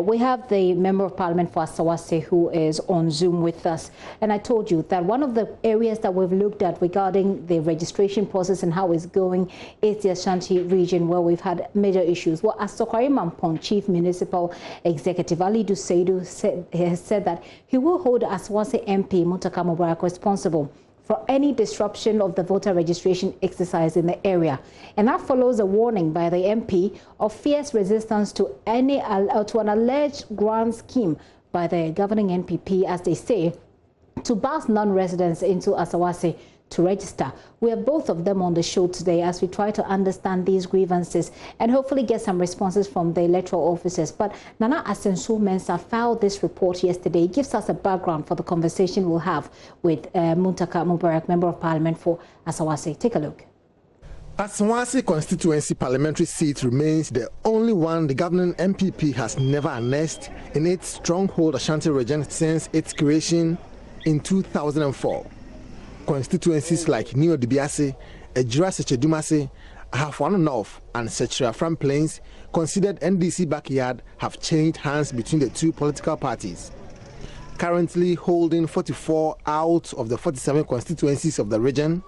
We have the Member of Parliament for Asawase who is on Zoom with us. And I told you that one of the areas that we've looked at regarding the registration process and how it's going is the Ashanti region, where we've had major issues. Well, as Sokwari Mampong, Chief Municipal Executive Ali Duseidu has said that he will hold Asawase MP Muntaka Mubarak responsible for any disruption of the voter registration exercise in the area. And that follows a warning by the MP of fierce resistance to an alleged grand scheme by the governing NPP, as they say, to bus non-residents into Asawase to register. We have both of them on the show today as we try to understand these grievances and hopefully get some responses from the electoral officers. But Nana Asensu Mensah filed this report yesterday. It gives us a background for the conversation we'll have with Muntaka Mubarak, Member of Parliament for Asawase. Take a look. Asawase constituency parliamentary seat remains the only one the governing NPP has never annexed in its stronghold Ashanti region since its creation in 2004. Constituencies like New Dibiase, Ejura Sechedumase, Ahafwano North and Sechira Plains, considered NDC backyard, have changed hands between the two political parties. Currently holding 44 out of the 47 constituencies of the region,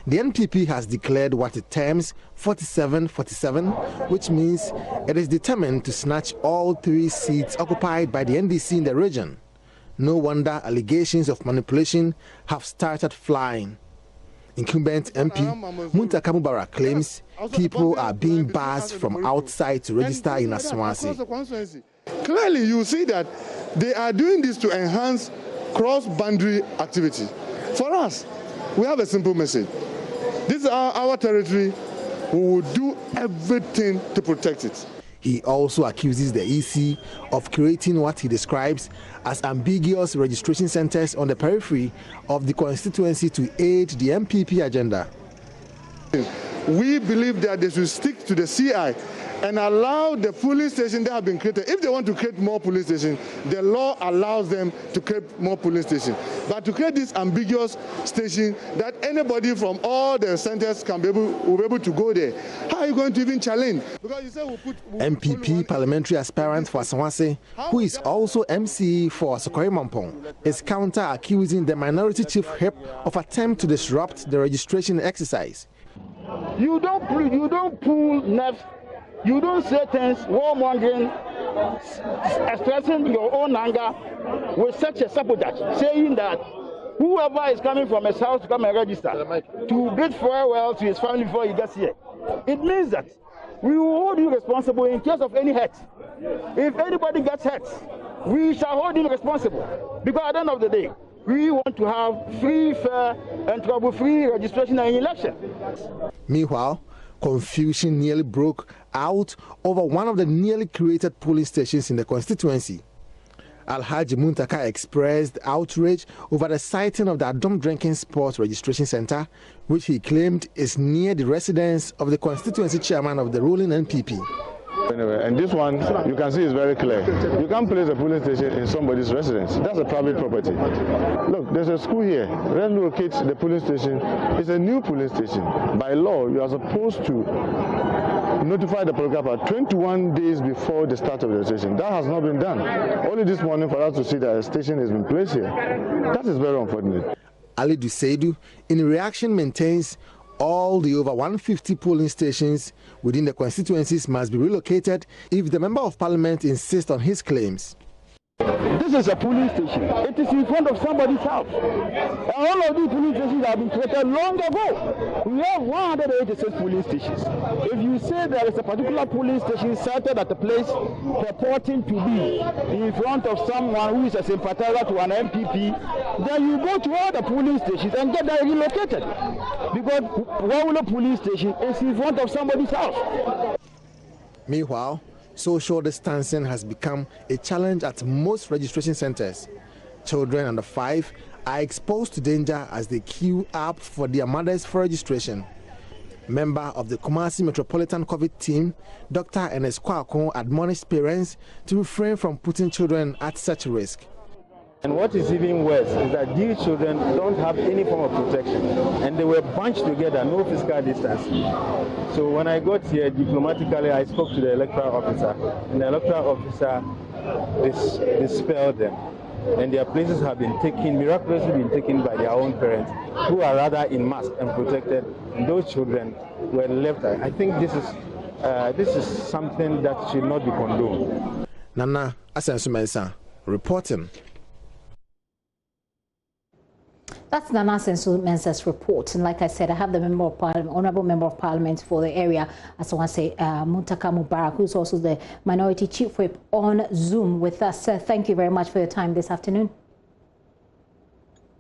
the NPP has declared what it terms 47-47, which means it is determined to snatch all 3 seats occupied by the NDC in the region. No wonder allegations of manipulation have started flying. Incumbent MP Muntaka Mubarak claims people are being buzzed from outside to register in Asawase. Clearly, you see that they are doing this to enhance cross-boundary activity. For us, we have a simple message. This is our territory. We will do everything to protect it. He also accuses the EC of creating what he describes as ambiguous registration centers on the periphery of the constituency to aid the MPP agenda. We believe that they should stick to the CI and allow the police station that have been created. If they want to create more police stations, the law allows them to create more police stations. But to create this ambiguous station that anybody from all the centers will be able to go there, how are you going to even challenge? Because you say MPP parliamentary aspirant for Asawase, who is also MC for Sokwari Mampong, is counter-accusing the minority chief whip of attempt to disrupt the registration exercise. You don't pull nerves. You don't say things, warmongering, expressing your own anger with such a sabotage, saying that whoever is coming from his house to come and register, to bid farewell to his family before he gets here. It means that we will hold you responsible in case of any hurt. If anybody gets hurt, we shall hold him responsible. Because at the end of the day, we want to have free, fair, and trouble-free registration and election. Meanwhile, confusion nearly broke out over one of the newly created polling stations in the constituency. Alhaji Muntaka expressed outrage over the sighting of the Adom Drinking Sports Registration Center, which he claimed is near the residence of the constituency chairman of the ruling NPP. Anyway, and this one, you can see is very clear. You can't place a polling station in somebody's residence. That's a private property. Look, there's a school here. Let's locate the polling station. It's a new polling station. By law, you are supposed to notify the political party 21 days before the start of the registration. That has not been done. Only this morning for us to see that a station has been placed here. That is very unfortunate. Ali Duseidu, in reaction, maintains all the over 150 polling stations within the constituencies must be relocated if the Member of Parliament insists on his claims. This is a polling station. It is in front of somebody's house. And all of these polling stations have been created long ago. We have 186 polling stations. If you say there is a particular polling station sited at a place purporting to be in front of someone who is a sympathizer to an MPP, then you go to all the polling stations and get that relocated. Because Wawulo police station is in front of somebody's house. Meanwhile, social distancing has become a challenge at most registration centers. Children under 5 are exposed to danger as they queue up for their mothers for registration. Member of the Kumasi Metropolitan COVID team, Dr. Enes Kwakon, admonished parents to refrain from putting children at such risk. And what is even worse is that these children don't have any form of protection, and they were bunched together, no physical distancing. So when I got here diplomatically, I spoke to the electoral officer, and the electoral officer dispel them. And their places have been taken, miraculously been taken by their own parents, who are rather in mask and protected, and those children were left. I think this is something that should not be condoned. Nana Asensu Mensah reporting. That's Nana Asensu Mensah's report. And like I said, I have the Member of Parliament, Honorable Member of Parliament for the area, as I want to say, Muntaka Mubarak, who's also the Minority Chief Whip, on Zoom with us. Sir, thank you very much for your time this afternoon.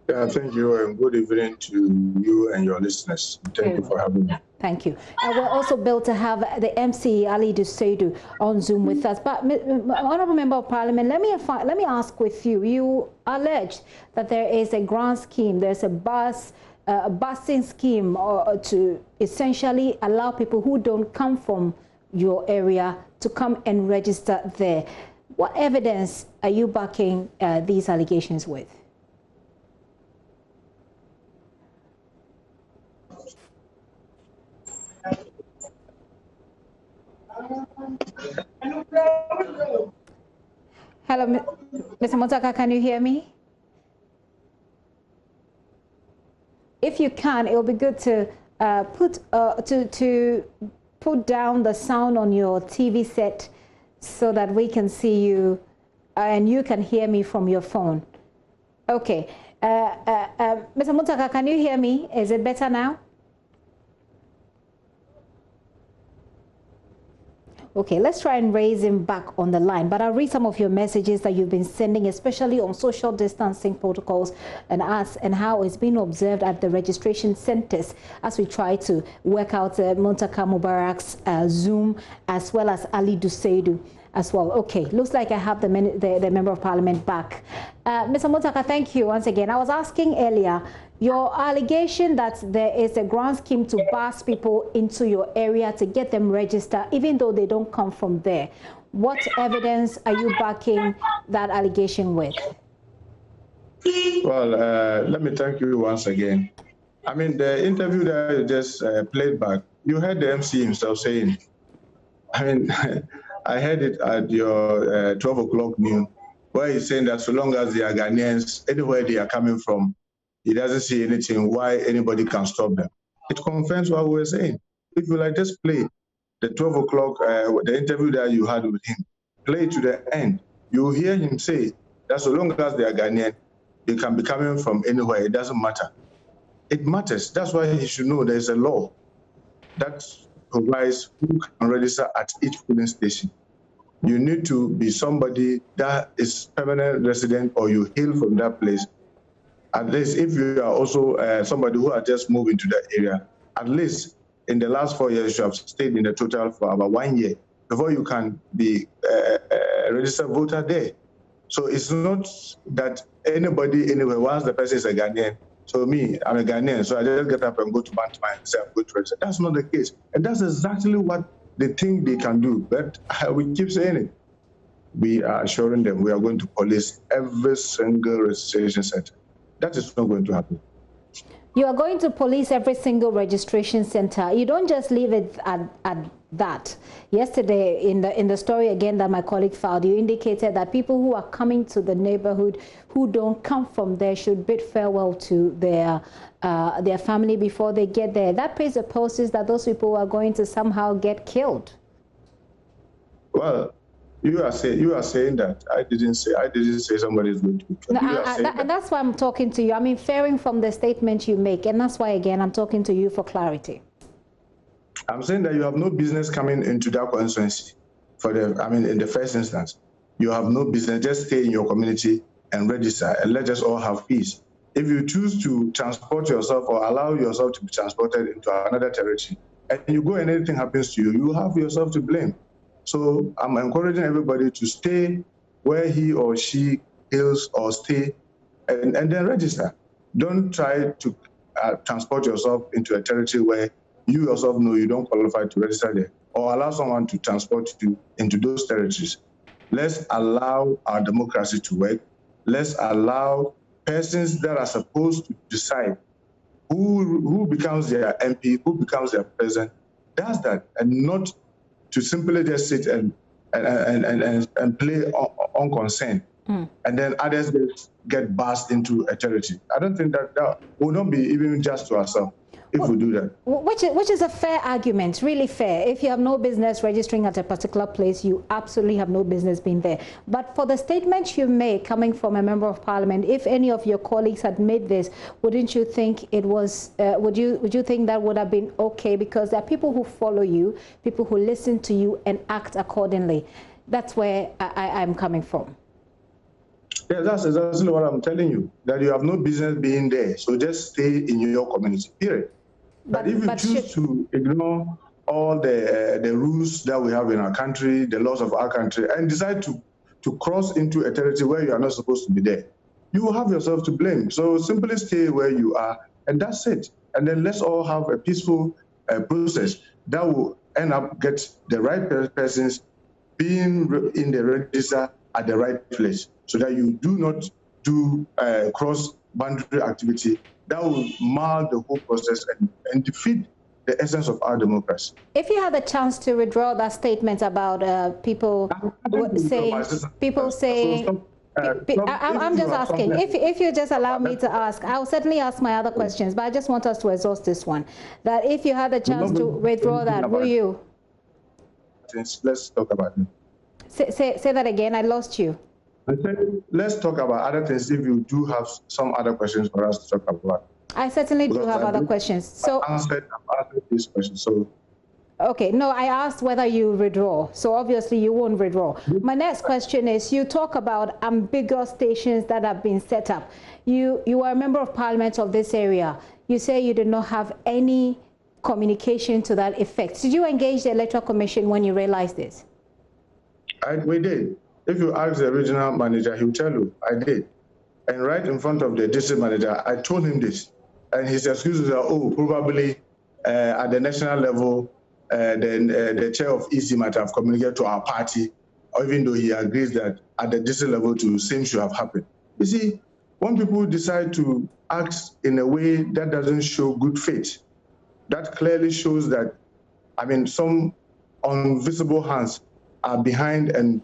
Yeah, thank you, and good evening to you and your listeners. Thank you for having me. Thank you. We're also built to have the MC Ali Duseidu on Zoom with us. But Honourable Member of Parliament, let me ask with you. You alleged that there is a grant scheme. There's a busing scheme to essentially allow people who don't come from your area to come and register there. What evidence are you backing these allegations with? Hello, Mr. Muntaka, can you hear me? If you can, it will be good to put down the sound on your TV set so that we can see you and you can hear me from your phone. Okay. Mr. Muntaka, can you hear me? Is it better now? Okay, let's try and raise him back on the line. But I'll read some of your messages that you've been sending, especially on social distancing protocols and how it's been observed at the registration centers as we try to work out Muntaka Mubarak's Zoom, as well as Ali Duseidu as well. Okay, looks like I have the Member of Parliament back. Mr. Muntaka, thank you once again. I was asking earlier, your allegation that there is a grant scheme to bus people into your area to get them registered, even though they don't come from there. What evidence are you backing that allegation with? Well, let me thank you once again. I mean, the interview that you just played back, you heard the MC himself saying, I mean, I heard it at your 12 o'clock noon, where he's saying that so long as they are Ghanaians, anywhere they are coming from, he doesn't see anything why anybody can stop them. It confirms what we were saying. If you like, just play the 12 o'clock, the interview that you had with him, play it to the end. You hear him say that so long as they are Ghanaian, they can be coming from anywhere. It doesn't matter. It matters. That's why he should know there's a law that provides who can register at each polling station. You need to be somebody that is permanent resident or you hail from that place. At least if you are also somebody who has just moved into that area, at least in the last 4 years, you have stayed in the total for about 1 year before you can be a registered voter there. So it's not that anybody anywhere, once the person is a Ghanaian, so me, I'm a Ghanaian, so I just get up and go to Bantama and say I'm going to register. That's not the case. And that's exactly what they think they can do. But we keep saying it. We are assuring them we are going to police every single registration center. That is not going to happen. You are going to police every single registration center. You don't just leave it at that. Yesterday, in the story again that my colleague filed, you indicated that people who are coming to the neighborhood who don't come from there should bid farewell to their family before they get there. That presupposes that those people are going to somehow get killed. Well, you are saying that. I didn't say somebody is going to be killed. No, and that's why I'm talking to you. I'm inferring from the statement you make, and that's why again I'm talking to you for clarity. I'm saying that you have no business coming into that constituency in the first instance. You have no business. Just stay in your community and register, and let us all have peace. If you choose to transport yourself or allow yourself to be transported into another territory, and you go and anything happens to you, you have yourself to blame. So I'm encouraging everybody to stay where he or she hails or stay and then register. Don't try to transport yourself into a territory where you yourself know you don't qualify to register there, or allow someone to transport you into those territories. Let's allow our democracy to work. Let's allow persons that are supposed to decide who becomes their MP, who becomes their president, does that, and not to simply just sit and and play on consent, and then others get burst into a territory. I don't think that will not be even just to ourselves if we do that. Which is a fair argument, really fair. If you have no business registering at a particular place, you absolutely have no business being there. But for the statement you made coming from a member of parliament, if any of your colleagues had made this, wouldn't you think it was, would you think that would have been okay? Because there are people who follow you, people who listen to you and act accordingly. That's where I'm coming from. Yeah, that's exactly what I'm telling you, that you have no business being there. So just stay in your community, period. But if you choose to ignore all the rules that we have in our country, the laws of our country, and decide to cross into a territory where you are not supposed to be there, you will have yourself to blame. So simply stay where you are, and that's it. And then let's all have a peaceful process that will end up get the right persons being in the register at the right place, so that you do not do cross-boundary activity that will mar the whole process and defeat the essence of our democracy. If you had the chance to withdraw that statement about people saying, I'm just asking, if you just allow me to ask, I'll certainly ask my other questions, but I just want us to exhaust this one, that if you had the chance to withdraw that, will you? Let's talk about it. Say that again, I lost you. I said, let's talk about other things if you do have some other questions for us to talk about. I certainly do have other questions. So I've answered this question. So okay, no, I asked whether you withdraw. So obviously you won't withdraw. My next question is, you talk about ambiguous stations that have been set up. You are a member of parliament of this area. You say you did not have any communication to that effect. Did you engage the Electoral Commission when you realized this? We did. If you ask the regional manager, he'll tell you, I did. And right in front of the district manager, I told him this. And his excuses are, oh, probably at the national level, the chair of EC might have communicated to our party, or even though he agrees that at the district level, the same should have happened. You see, when people decide to act in a way that doesn't show good faith, that clearly shows that, I mean, some invisible hands are behind and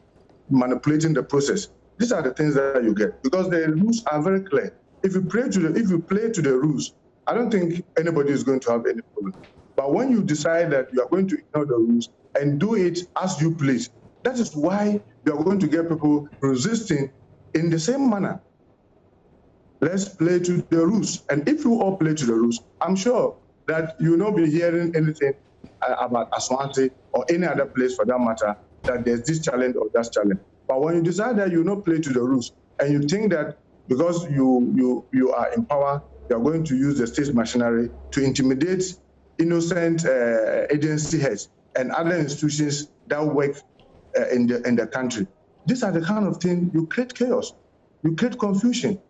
manipulating the process. These are the things that you get, because the rules are very clear. If you play to the rules, I don't think anybody is going to have any problem. But when you decide that you are going to ignore the rules and do it as you please, that is why you are going to get people resisting in the same manner. Let's play to the rules. And if you all play to the rules, I'm sure that you will not be hearing anything about Aswanti or any other place for that matter, that there's this challenge or that challenge. But when you decide that you not play to the rules, and you think that because you are in power, you are going to use the state machinery to intimidate innocent agency heads and other institutions that work in the country. These are the kind of things, you create chaos, you create confusion,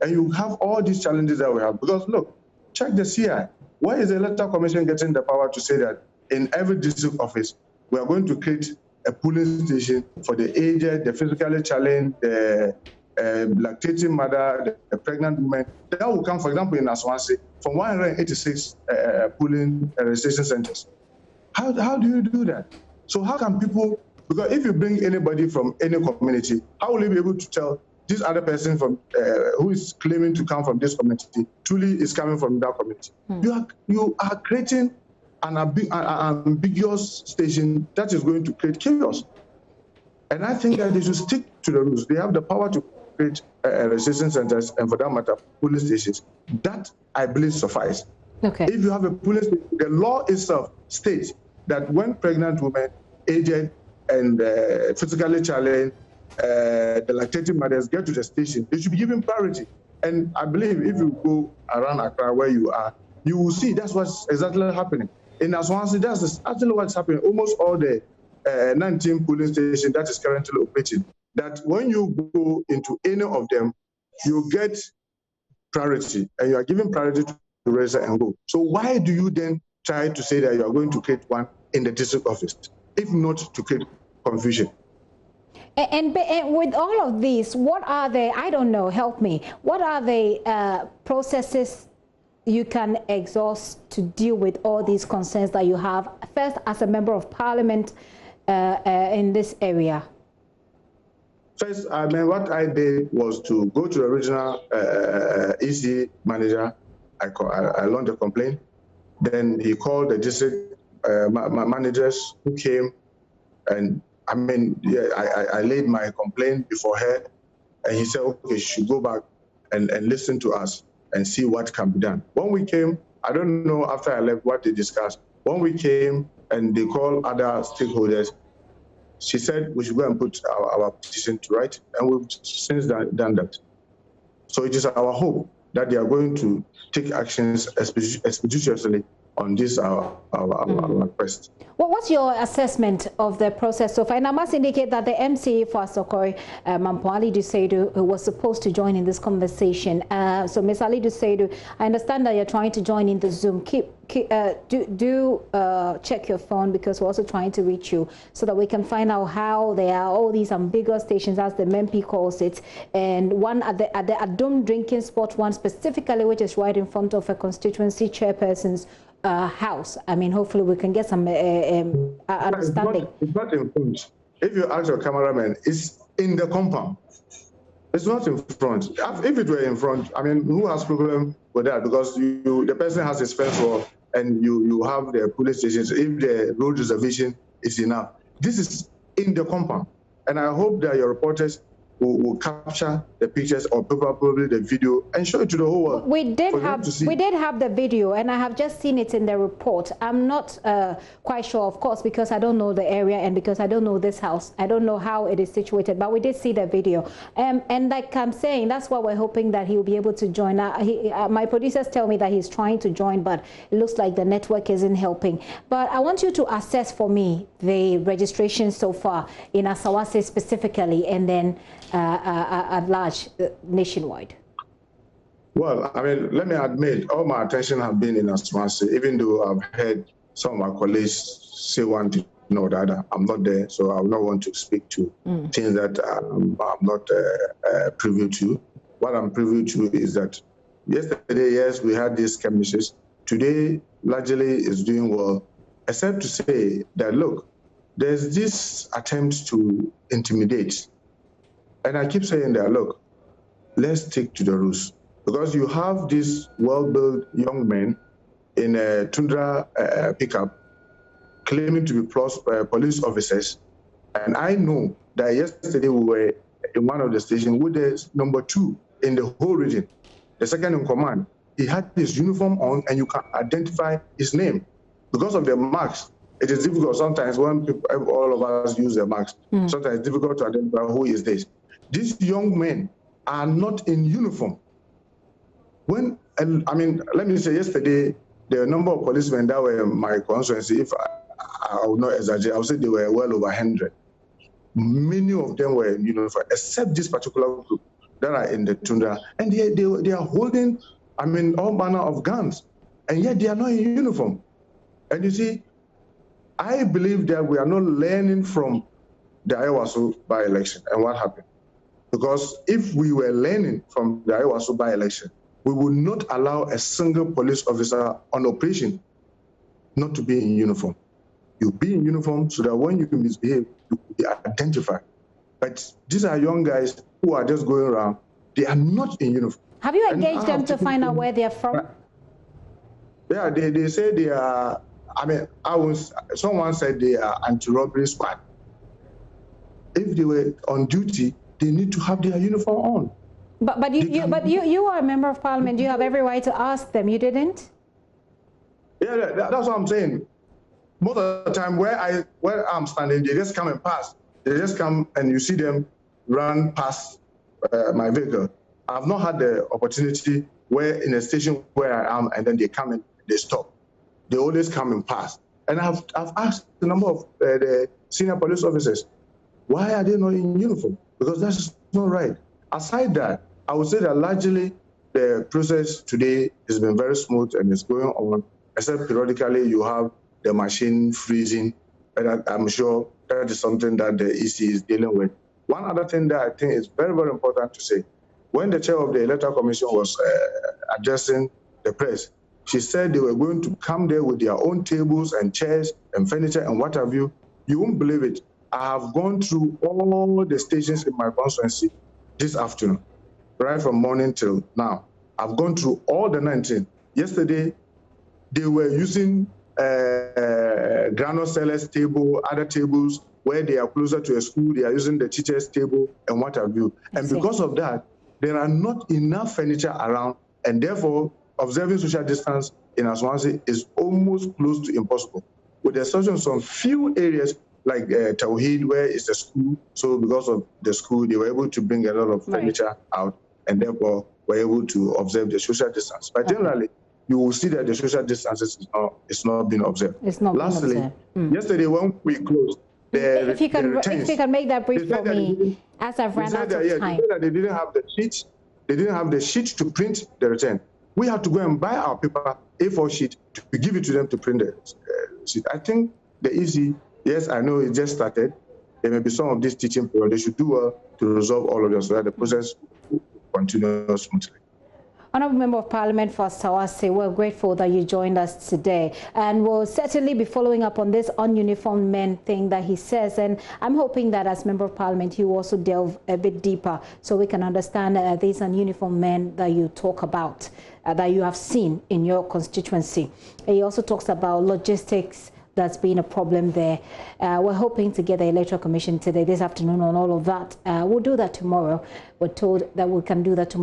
and you have all these challenges that we have. Because look, check the CI. Why is the Electoral Commission getting the power to say that in every district office, we are going to create a polling station for the aged, the physically challenged, the lactating mother, the pregnant woman? That will come, for example, in Aswanti, from 186 polling registration centers. How do you do that? So how can people, because if you bring anybody from any community, how will you be able to tell this other person from who is claiming to come from this community truly is coming from that community? You are creating an ambiguous station that is going to create chaos. And I think that they should stick to the rules. They have the power to create registration centers, and for that matter, police stations. That, I believe, suffices. Okay. If you have a police station, the law itself states that when pregnant women, aged, and physically challenged, the lactating mothers get to the station, they should be given priority. And I believe if you go around Accra where you are, you will see that's what's exactly happening. In Aswanti, that's actually what's happening. Almost all the 19 polling stations that is currently operating, that when you go into any of them, you get priority, and you are given priority to register and go. So why do you then try to say that you are going to create one in the district office, if not to create confusion? And with all of these, what are the, I don't know, help me, what are the processes you can exhaust to deal with all these concerns that you have? First, as a member of parliament, in this area? First, I mean, what I did was to go to the regional EC manager. I launched a complaint. Then he called the district managers who came, and I mean, yeah, I laid my complaint before her, and he said, okay, she should go back and listen to us and see what can be done. When we came, I don't know after I left what they discussed. When we came and they called other stakeholders, she said we should go and put our petition to right, and we've since done that. So it is our hope that they are going to take actions expeditiously on this our request. Well, what's your assessment of the process so far? And I must indicate that the MC for Asokore, Mampo Dusedu, who was supposed to join in this conversation. So Ms. Ali Dusedu, I understand that you're trying to join in the Zoom. Do check your phone, because we're also trying to reach you so that we can find out how there are all these ambiguous stations, as the MP calls it, and one at the Adum drinking spot, one specifically, which is right in front of a constituency chairperson's house. I mean, hopefully we can get some understanding. It's not in front. If you ask your cameraman, it's in the compound. It's not in front. If it were in front, I mean, who has problem with that? Because the person has his fence wall, and you have the police stations. If the road reservation is enough, this is in the compound. And I hope that your reporters will capture the pictures, or probably the video, and show it to the whole world. We did have the video, and I have just seen it in the report. I'm not quite sure, of course, because I don't know the area and because I don't know this house. I don't know how it is situated, but we did see the video. And like I'm saying, that's why we're hoping that he will be able to join. My producers tell me that he's trying to join, but it looks like the network isn't helping. But I want you to assess for me the registration so far in Asawase specifically, and then at large, nationwide. Well, I mean, let me admit, all my attention has been in Asawase, even though I've heard some of my colleagues say one thing or the other. I'm not there, so I will not want to speak to things that I'm not privy to. What I'm privy to is that yesterday, yes, we had these skirmishes. Today, largely is doing well, except to say that, look, there's this attempt to intimidate. And I keep saying that, look, let's stick to the rules. Because you have these well-built young men in a Tundra pickup claiming to be police officers. And I know that yesterday we were in one of the stations with the #2 in the whole region, the second in command. He had his uniform on, and you can identify his name. Because of the marks, it is difficult sometimes when all of us use the marks. Sometimes it's difficult to identify who is this. These young men are not in uniform. I mean, let me say, yesterday, the number of policemen that were in my constituency, if I would not exaggerate, I would say they were well over 100. Many of them were in uniform, except this particular group that are in the Tundra. And they are holding, I mean, all manner of guns, and yet they are not in uniform. And you see, I believe that we are not learning from the Ayawaso by-election and what happened. Because if we were learning from the Ayawaso by-election, we would not allow a single police officer on operation not to be in uniform. You be in uniform so that when you misbehave, you will be identified. But these are young guys who are just going around. They are not in uniform. Have you engaged them to find out where they're from? Yeah, they say they are, I mean, someone said they are anti-robbery squad. If they were on duty, they need to have their uniform on. But you are a member of parliament. You have every right to ask them. You didn't? Yeah, that's what I'm saying. Most of the time where I'm standing, they just come and pass. They just come and you see them run past my vehicle. I've not had the opportunity where in a station where I am, and then they come and they stop. They always come and pass. And I've asked a number of the senior police officers, why are they not in uniform? Because that's not right. Aside that, I would say that largely the process today has been very smooth and it's going on, except periodically you have the machine freezing, but I'm sure that is something that the EC is dealing with. One other thing that I think is very, very important to say, when the chair of the Electoral Commission was addressing the press, she said they were going to come there with their own tables and chairs and furniture and what have you, You won't believe it. I have gone through all the stations in my constituency this afternoon, right from morning till now. I've gone through all the 19. Yesterday, they were using granule sellers table, other tables where they are closer to a school. They are using the teachers' table and what have you. And because of that, there are not enough furniture around, and therefore, observing social distance in Aswanzi is almost close to impossible. With the exception of some few areas like Tawhid, where it's a school. So because of the school, they were able to bring a lot of furniture out, and therefore were able to observe the social distance. But generally, you will see that the social distance is not being observed. It's not Lastly, being observed. Yesterday when we closed, if you can make that brief for me, as I've run out of time. They said that they didn't have the sheet. They didn't have the sheet to print the return. We had to go and buy our paper, A4 sheet, to give it to them to print the sheet. I think the easy, yes, I know it just started. There may be some of this teaching period. They should do well to resolve all of this so that the process will continue smoothly. Honourable Member of Parliament for Sawase, we're grateful that you joined us today, and we'll certainly be following up on this ununiformed men thing that he says, and I'm hoping that as Member of Parliament you also delve a bit deeper so we can understand these ununiformed men that you talk about, that you have seen in your constituency. He also talks about logistics. That's been a problem there. We're hoping to get the Electoral Commission today, this afternoon, on all of that. We'll do that tomorrow. We're told that we can do that tomorrow.